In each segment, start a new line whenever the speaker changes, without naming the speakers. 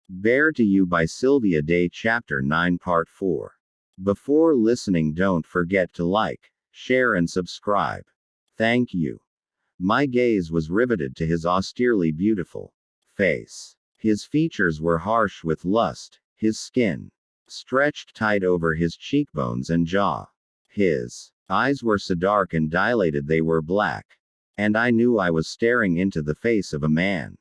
Bare to You by Sylvia Day, Chapter 9, Part 4. Before listening, don't forget to like, share, and subscribe. Thank you. My gaze was riveted to his austerely beautiful face. His features were harsh with lust, his skin stretched tight over his cheekbones and jaw. His eyes were so dark and dilated they were black. And I knew I was staring into the face of a man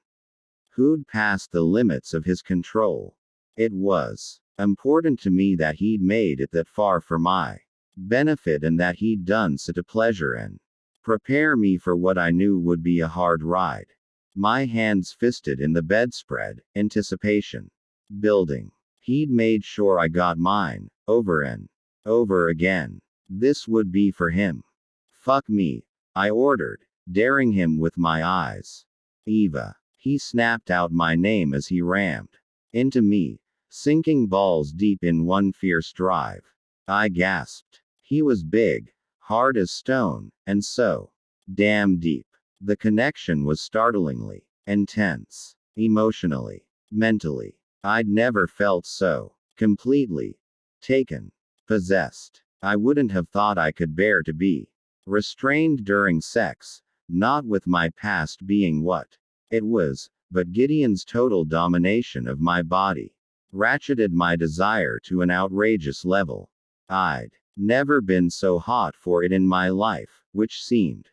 who'd passed the limits of his control. It was important to me that he'd made it that far for my benefit, and that he'd done so to pleasure and prepare me for what I knew would be a hard ride. My hands fisted in the bedspread, anticipation building. He'd made sure I got mine, over and over again. This would be for him. Fuck me, I ordered, daring him with my eyes. Eva. He snapped out my name as he rammed into me, sinking balls deep in one fierce drive. I gasped. He was big, hard as stone, and so damn deep. The connection was startlingly intense. Emotionally, mentally. I'd never felt so completely taken, possessed. I wouldn't have thought I could bear to be restrained during sex, not with my past being what it was, but Gideon's total domination of my body ratcheted my desire to an outrageous level. I'd never been so hot for it in my life, which seemed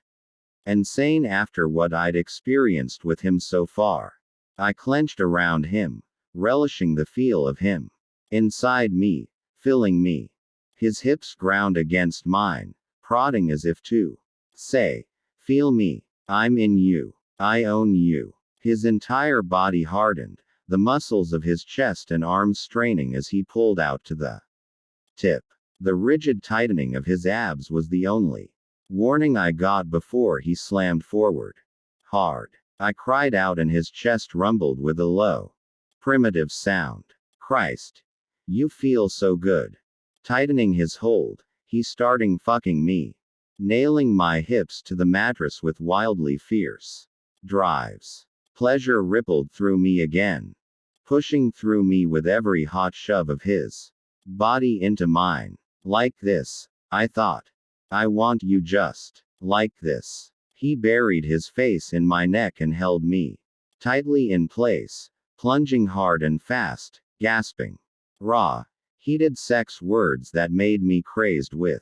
insane after what I'd experienced with him so far. I clenched around him, relishing the feel of him inside me, filling me. His hips ground against mine, prodding as if to say, "Feel me. I'm in you. I own you." His entire body hardened, the muscles of his chest and arms straining as he pulled out to the tip. The rigid tightening of his abs was the only warning I got before he slammed forward hard. I cried out and his chest rumbled with a low, primitive sound. Christ. You feel so good. Tightening his hold, he starting fucking me, nailing my hips to the mattress with wildly fierce drives. Pleasure rippled through me again, pushing through me with every hot shove of his body into mine. Like this, I thought. I want you just like this. He buried his face in my neck and held me tightly in place, plunging hard and fast, gasping raw, heated sex words that made me crazed with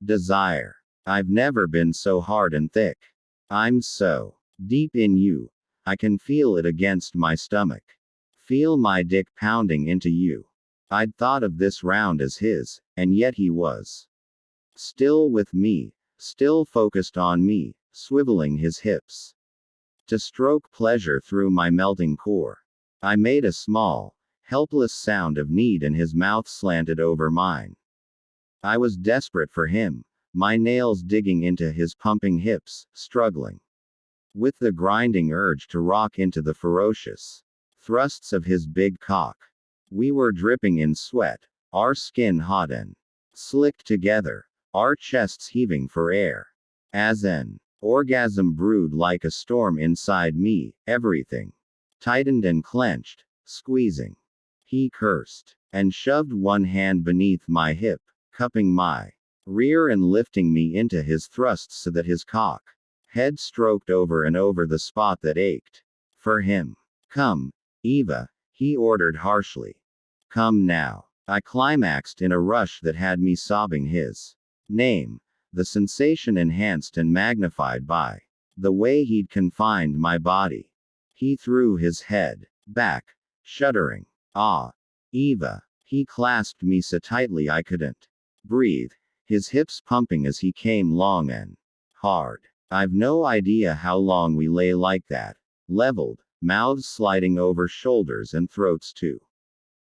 desire. I've never been so hard and thick. I'm so deep in you. I can feel it against my stomach. Feel my dick pounding into you. I'd thought of this round as his, and yet he was still with me, still focused on me, swiveling his hips to stroke pleasure through my melting core. I made a small, helpless sound of need and his mouth slanted over mine. I was desperate for him, my nails digging into his pumping hips, struggling with the grinding urge to rock into the ferocious thrusts of his big cock. We were dripping in sweat, our skin hot and slicked together, our chests heaving for air. As an orgasm brewed like a storm inside me, everything tightened and clenched, squeezing. He cursed and shoved one hand beneath my hip, cupping my rear and lifting me into his thrusts so that his cock head stroked over and over the spot that ached for him. Come, Eva, he ordered harshly. Come now. I climaxed in a rush that had me sobbing his name, the sensation enhanced and magnified by the way he'd confined my body. He threw his head back, shuddering. Ah, Eva. He clasped me so tightly I couldn't breathe, his hips pumping as he came long and hard. I've no idea how long we lay like that, leveled, mouths sliding over shoulders and throats to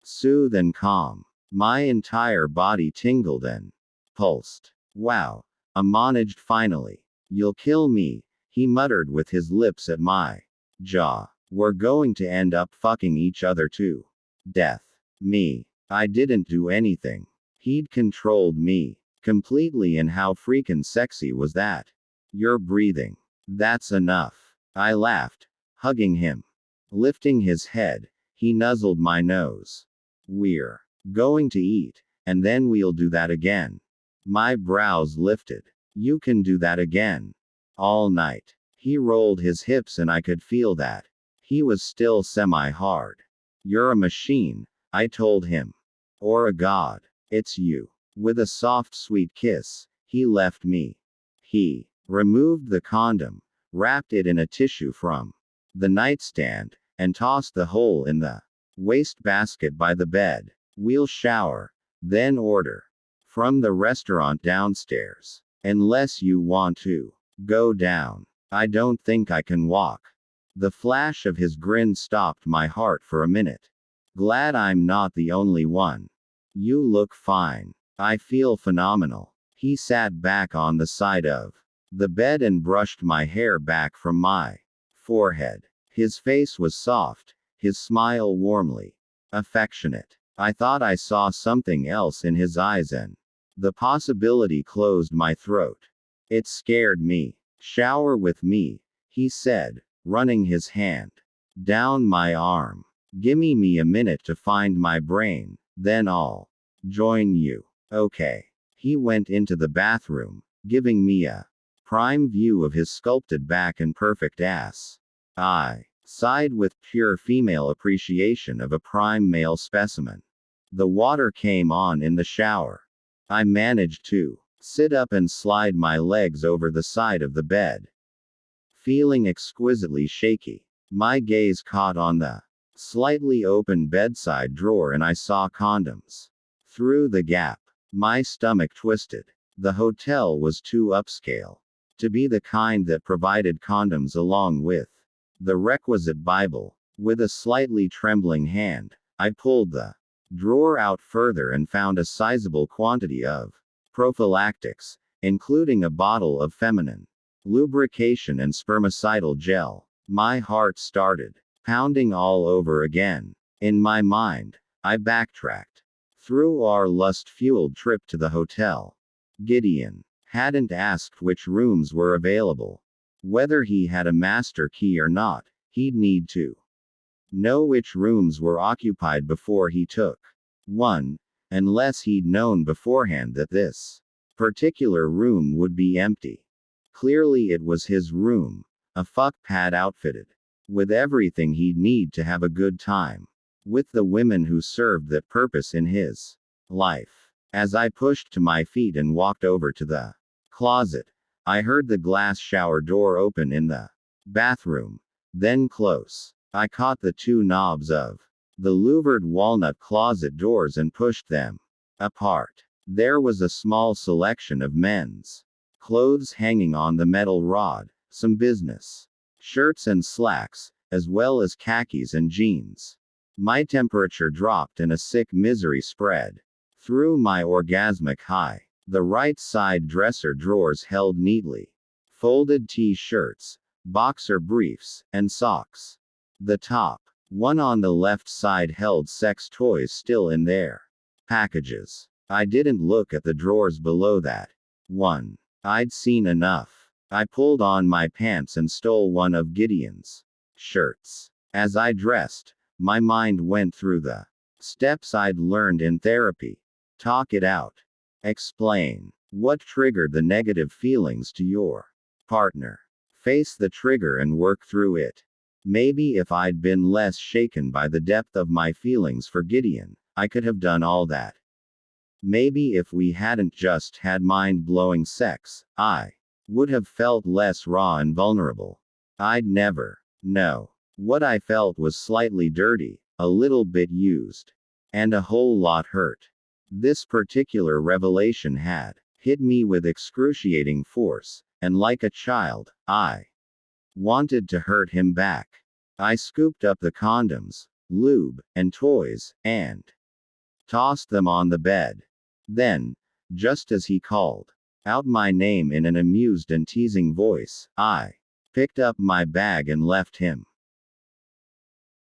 soothe and calm. My entire body tingled and pulsed. Wow. I managed finally. You'll kill me, he muttered with his lips at my jaw. We're going to end up fucking each other to death. Me. I didn't do anything. He'd controlled me completely, and how freaking sexy was that? You're breathing. That's enough. I laughed, hugging him, lifting his head. He nuzzled my nose. We're going to eat, and then we'll do that again. My brows lifted. You can do that again. All night. He rolled his hips and I could feel that. He was still semi-hard. You're a machine, I told him. Or a god. It's you. With a soft sweet kiss, he left me. He removed the condom, wrapped it in a tissue from the nightstand, and tossed the hole in the wastebasket by the bed. We'll shower, then order from the restaurant downstairs. Unless you want to go down. I don't think I can walk. The flash of his grin stopped my heart for a minute. Glad I'm not the only one. You look fine. I feel phenomenal. He sat back on the side of the bed and brushed my hair back from my forehead. His face was soft, his smile warmly affectionate. I thought I saw something else in his eyes, and the possibility closed my throat. It scared me. Shower with me, he said, running his hand down my arm. Gimme me a minute to find my brain, then I'll join you. Okay. He went into the bathroom, giving me a prime view of his sculpted back and perfect ass. I sighed with pure female appreciation of a prime male specimen. The water came on in the shower. I managed to sit up and slide my legs over the side of the bed. Feeling exquisitely shaky, my gaze caught on the slightly open bedside drawer and I saw condoms. Through the gap, my stomach twisted. The hotel was too upscale to be the kind that provided condoms along with the requisite Bible. With a slightly trembling hand, I pulled the drawer out further and found a sizable quantity of prophylactics, including a bottle of feminine lubrication and spermicidal gel. My heart started pounding all over again. In my mind, I backtracked through our lust-fueled trip to the hotel. Gideon hadn't asked which rooms were available. Whether he had a master key or not, he'd need to know which rooms were occupied before he took one, unless he'd known beforehand that this particular room would be empty. Clearly it was his room, a fuck pad outfitted with everything he'd need to have a good time with the women who served that purpose in his life. As I pushed to my feet and walked over to the closet, I heard the glass shower door open in the bathroom, then close. I caught the two knobs of the louvered walnut closet doors and pushed them apart. There was a small selection of men's clothes hanging on the metal rod, some business shirts and slacks, as well as khakis and jeans. My temperature dropped and a sick misery spread through my orgasmic high. The right side dresser drawers held neatly folded t-shirts, boxer briefs, and socks. The top one on the left side held sex toys still in their packages. I didn't look at the drawers below that one. I'd seen enough. I pulled on my pants and stole one of Gideon's shirts. As I dressed, my mind went through the steps I'd learned in therapy. Talk it out. Explain what triggered the negative feelings to your partner. Face the trigger and work through it. Maybe if I'd been less shaken by the depth of my feelings for Gideon, I could have done all that. Maybe if we hadn't just had mind-blowing sex, I would have felt less raw and vulnerable. I'd never know. What I felt was slightly dirty, a little bit used, and a whole lot hurt. This particular revelation had hit me with excruciating force, and like a child, I wanted to hurt him back. I scooped up the condoms, lube, and toys, and tossed them on the bed. Then, just as he called out my name in an amused and teasing voice, I picked up my bag and left him.